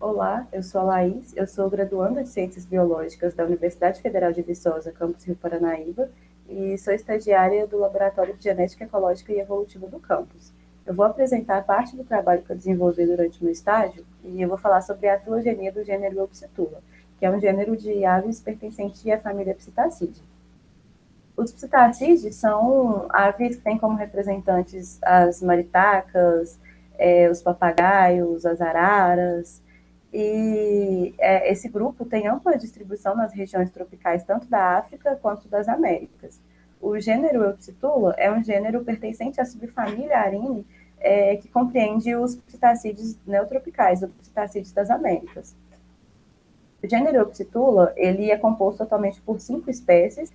Olá, eu sou a Laís, eu sou graduanda de Ciências Biológicas da Universidade Federal de Viçosa, campus Rio Paranaíba, e sou estagiária do Laboratório de Genética Ecológica e Evolutiva do campus. Eu vou apresentar parte do trabalho que eu desenvolvi durante o meu estágio e eu vou falar sobre a filogenia do gênero Eupsitula, que é um gênero de aves pertencente à família Psittacidae. Os psittacides são aves que têm como representantes as maritacas, os papagaios, as araras, e esse grupo tem ampla distribuição nas regiões tropicais, tanto da África quanto das Américas. O gênero Eupsitula é um gênero pertencente à subfamília Arine, que compreende os psittacides neotropicais, os psittacides das Américas. O gênero Eupsitula ele é composto atualmente por 5 espécies,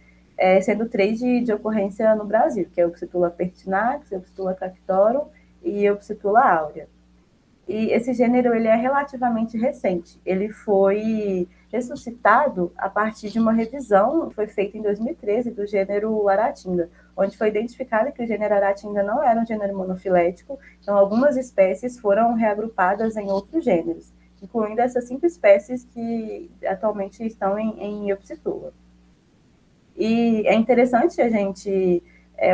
sendo 3 de ocorrência no Brasil, que é Eupsitula pertinax, Eupsitula cactorum e Eupsitula aurea. E esse gênero ele é relativamente recente. Ele foi ressuscitado a partir de uma revisão que foi feita em 2013 do gênero Aratinga, onde foi identificado que o gênero Aratinga não era um gênero monofilético, então algumas espécies foram reagrupadas em outros gêneros, incluindo essas 5 espécies que atualmente estão em Eupsitula. E é interessante a gente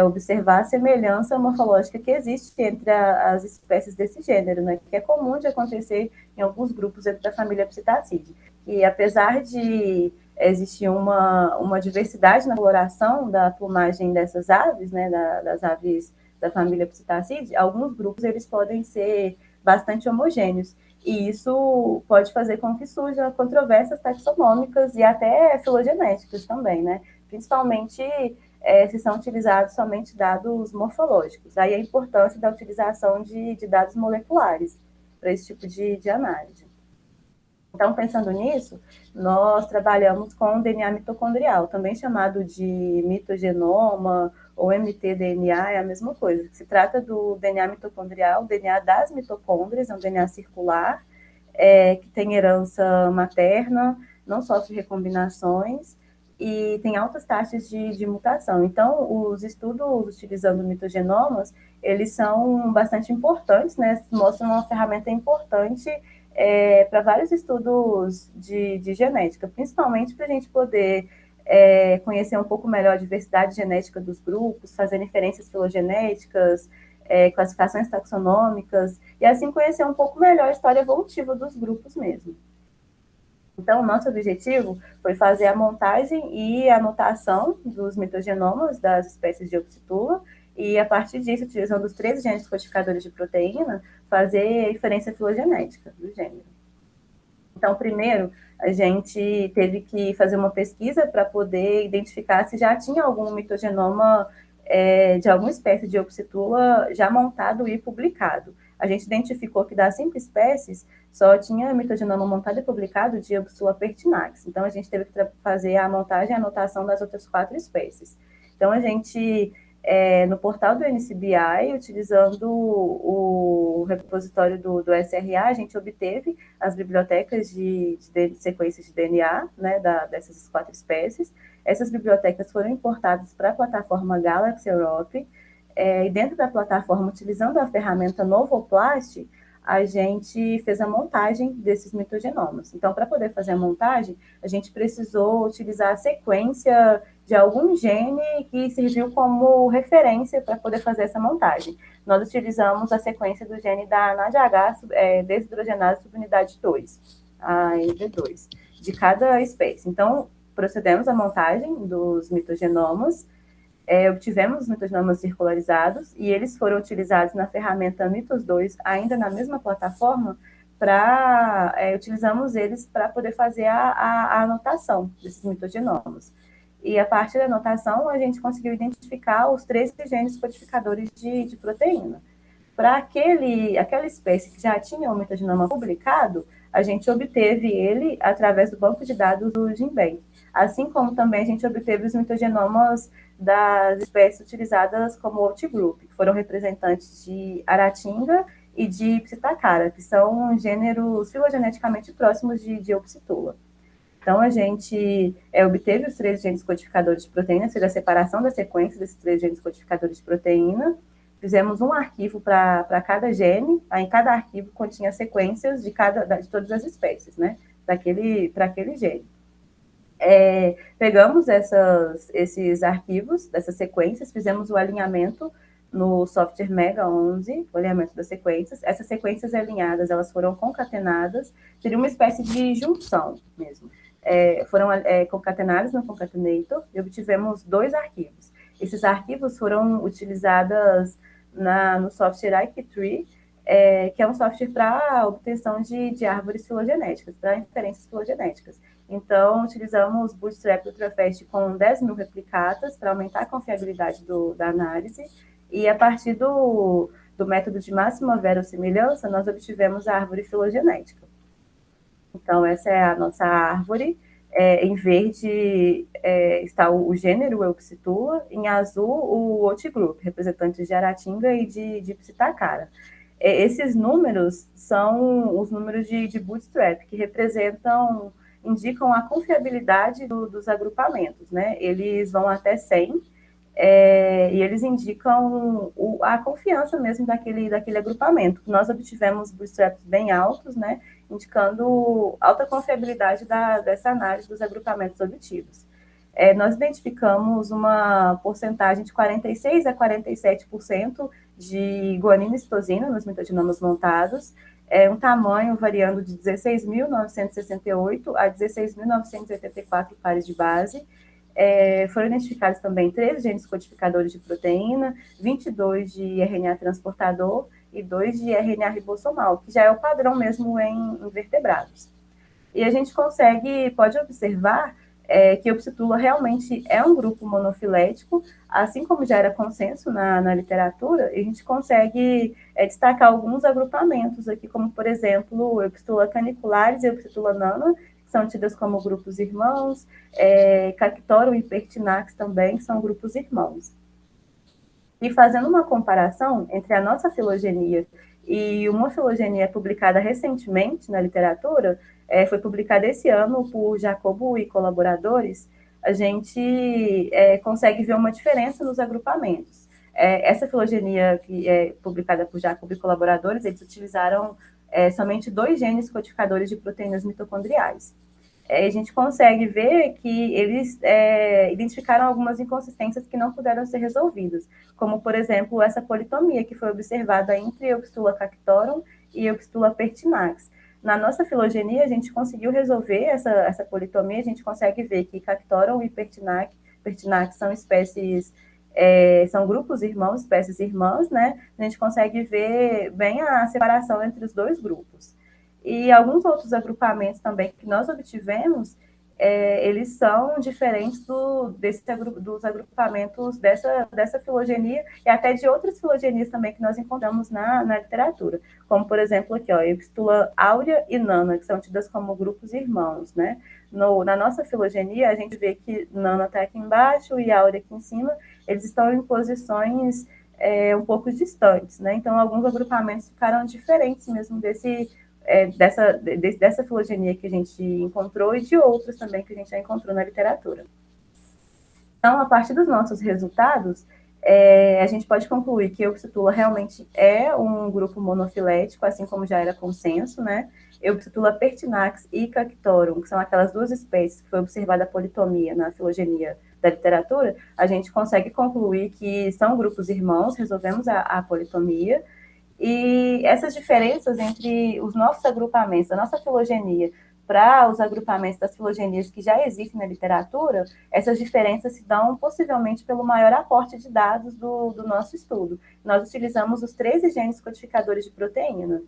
observar a semelhança morfológica que existe entre as espécies desse gênero, né, que é comum de acontecer em alguns grupos dentro da família Psittacidae. E apesar de existir uma diversidade na coloração da plumagem dessas aves, né, das aves da família Psittacidae, alguns grupos eles podem ser bastante homogêneos. E isso pode fazer com que surjam controvérsias taxonômicas e até filogenéticas também, né? Principalmente se são utilizados somente dados morfológicos. Aí a importância da utilização de dados moleculares para esse tipo de análise. Então, pensando nisso, nós trabalhamos com DNA mitocondrial, também chamado de mitogenoma ou mtDNA, é a mesma coisa. Se trata do DNA mitocondrial, o DNA das mitocôndrias, é um DNA circular, que tem herança materna, não sofre recombinações, e tem altas taxas de mutação. Então, os estudos utilizando mitogenomas, eles são bastante importantes, né? Mostram uma ferramenta importante para vários estudos de genética, principalmente para a gente poder conhecer um pouco melhor a diversidade genética dos grupos, fazer inferências filogenéticas, classificações taxonômicas, e assim conhecer um pouco melhor a história evolutiva dos grupos mesmo. Então, o nosso objetivo foi fazer a montagem e a anotação dos mitogenomas das espécies de Eupsitula, e a partir disso, utilizando os 13 genes codificadores de proteína, fazer a inferência filogenética do gênero. Então, primeiro, a gente teve que fazer uma pesquisa para poder identificar se já tinha algum mitogenoma de alguma espécie de Eupsitula já montado e publicado. A gente identificou que das 5 espécies, só tinha mitogenoma montado e publicado de Eupsitula pertinax. Então, a gente teve que fazer a montagem e a anotação das outras 4 espécies. Então, a gente, no portal do NCBI, utilizando o repositório do SRA, a gente obteve as bibliotecas de sequências de DNA, né, dessas 4 espécies. Essas bibliotecas foram importadas para a plataforma Galaxy Europe, e dentro da plataforma, utilizando a ferramenta Novoplast, a gente fez a montagem desses mitogenomas. Então, para poder fazer a montagem, a gente precisou utilizar a sequência de algum gene que serviu como referência para poder fazer essa montagem. Nós utilizamos a sequência do gene da NADH, desidrogenase subunidade 2, a ED2, de cada espécie. Então, procedemos à montagem dos mitogenomas, obtivemos os mitogenomas circularizados e eles foram utilizados na ferramenta Mitos2, ainda na mesma plataforma, utilizamos eles para poder fazer a anotação desses mitogenomas. E a partir da anotação, a gente conseguiu identificar os 13 genes codificadores de proteína. Para aquela espécie que já tinha o mitogenoma publicado, a gente obteve ele através do banco de dados do GenBank. Assim como também a gente obteve os mitogenomas das espécies utilizadas como outgroup, que foram representantes de Aratinga e de Psittacara, que são gêneros filogeneticamente próximos de Eupsitula. Então, a gente obteve os 3 genes codificadores de proteína, ou seja, a separação da sequência desses 3 genes codificadores de proteína, fizemos um arquivo para cada gene, aí em cada arquivo continha sequências de todas as espécies, né, para aquele gene. Pegamos esses arquivos, dessas sequências, fizemos o alinhamento no software Mega 11, o alinhamento das sequências. Essas sequências alinhadas, elas foram concatenadas, seria uma espécie de junção mesmo. Foram concatenadas no Concatenator e obtivemos 2 arquivos. Esses arquivos foram utilizados no software IQ-Tree, que é um software para obtenção de árvores filogenéticas, para inferências filogenéticas. Então, utilizamos Bootstrap Ultrafast com 10 mil replicatas para aumentar a confiabilidade da análise, e a partir do método de máxima verossimilhança, nós obtivemos a árvore filogenética. Então, essa é a nossa árvore. Em verde está o gênero Euxitula, em azul o Outgroup, representantes de Aratinga e de Psittacara. Esses números são os números de Bootstrap, que indicam a confiabilidade dos agrupamentos, né? Eles vão até 100, e eles indicam a confiança mesmo daquele agrupamento. Nós obtivemos bootstraps bem altos, né, indicando alta confiabilidade dessa análise dos agrupamentos obtidos. Nós identificamos uma porcentagem de 46% a 47% de guanina e citosina nos mitogenomas montados, um tamanho variando de 16.968 a 16.984 pares de base. Foram identificados também 13 genes codificadores de proteína, 22 de RNA transportador e 2 de RNA ribossomal, que já é o padrão mesmo em vertebrados. E a gente pode observar que Opsitula realmente é um grupo monofilético, assim como já era consenso na literatura, e a gente consegue destacar alguns agrupamentos aqui, como, por exemplo, Opsitula canicularis e Opsitula nana, que são tidas como grupos irmãos, Cactorum e Pertinax também são grupos irmãos. E fazendo uma comparação entre a nossa filogenia e uma filogenia publicada recentemente na literatura, foi publicada esse ano por Jacobo e colaboradores, a gente consegue ver uma diferença nos agrupamentos. Essa filogenia que é publicada por Jacobo e colaboradores, eles utilizaram somente 2 genes codificadores de proteínas mitocondriais. A gente consegue ver que eles identificaram algumas inconsistências que não puderam ser resolvidas, como, por exemplo, essa politomia que foi observada entre Euxtula cactorum e Euxtula pertinax. Na nossa filogenia, a gente conseguiu resolver essa politomia, a gente consegue ver que Cactorum e Pertinax são espécies, são grupos irmãos, espécies irmãs, né? A gente consegue ver bem a separação entre os 2 grupos. E alguns outros agrupamentos também que nós obtivemos, eles são diferentes dos agrupamentos dessa filogenia e até de outras filogenias também que nós encontramos na literatura, como, por exemplo, aqui, ó, Euxtula áurea e nana, que são tidas como grupos irmãos, né? Na nossa filogenia, a gente vê que nana está aqui embaixo e áurea aqui em cima, eles estão em posições um pouco distantes, né? Então, alguns agrupamentos ficaram diferentes mesmo dessa filogenia que a gente encontrou e de outras também que a gente já encontrou na literatura. Então, a partir dos nossos resultados, a gente pode concluir que Euxitula realmente é um grupo monofilético, assim como já era consenso, né? Euxitula pertinax e Cactorum, que são aquelas 2 espécies que foi observada a politomia na filogenia da literatura, a gente consegue concluir que são grupos irmãos, resolvemos a politomia. E essas diferenças entre os nossos agrupamentos, a nossa filogenia, para os agrupamentos das filogenias que já existem na literatura, essas diferenças se dão possivelmente pelo maior aporte de dados do nosso estudo. Nós utilizamos os 13 genes codificadores de proteína,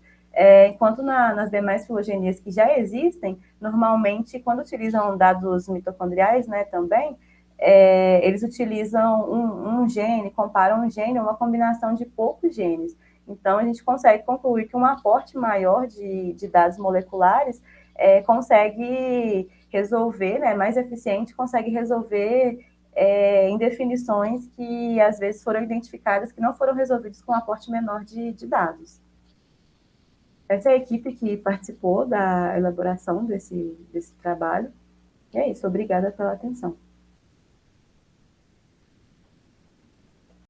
enquanto nas demais filogenias que já existem, normalmente, quando utilizam dados mitocondriais, né, também, eles utilizam um gene, comparam um gene, uma combinação de poucos genes. Então, a gente consegue concluir que um aporte maior de dados moleculares consegue resolver, né, mais eficiente, consegue resolver em definições que, às vezes, foram identificadas que não foram resolvidas com um aporte menor de dados. Essa é a equipe que participou da elaboração desse trabalho. E é isso, obrigada pela atenção.